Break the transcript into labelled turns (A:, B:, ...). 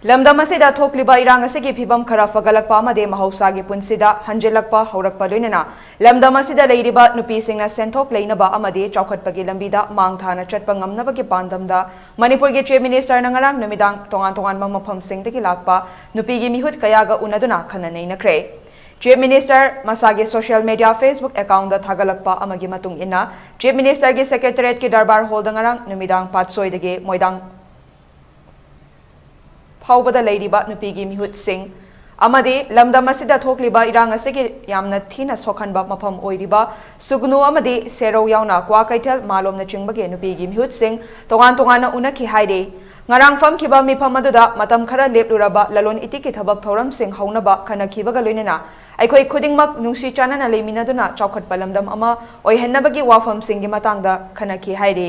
A: lamdam asida thokliba irang asigi phibam khara fagalakpa amade mahausa gi punsida hanjelakpa haurakpa loinana lamdam asida leiriba nupi singna senthok leinaba amade chaokhatpagi lambida mangthana chatpa ngamnabagi pandamda Manipur gi chief minister na ngarang numidang tongan mafam singdagi lakpa nupi gi mihut kayaga unaduna khanakhre Chief Minister Masagi social media Facebook account da thagalakpa amagi matung ina Chief Minister gi secretariat ki darbar hall da ngarang numidang patsoi dagi moidang Paubada Ladyba Nupigi mihutsing Amadi lamdam asida thokliba irang asigi yamna thina sokhanba mafam oiriba sugnu amadi sero yauna kwa kaitel malom na chingbage nupigi mihutsing tongan na unaki haide ngarang fam kiba mifam aduda matam khara lepluraba lalon itiki thabak thoram sing haunaba khanakhibaga loinena aikhoi khudingmak nungsi chanana leiminaduna chaokhat palamdam ama oihennabagi wafam singgi matangda khanakhi haide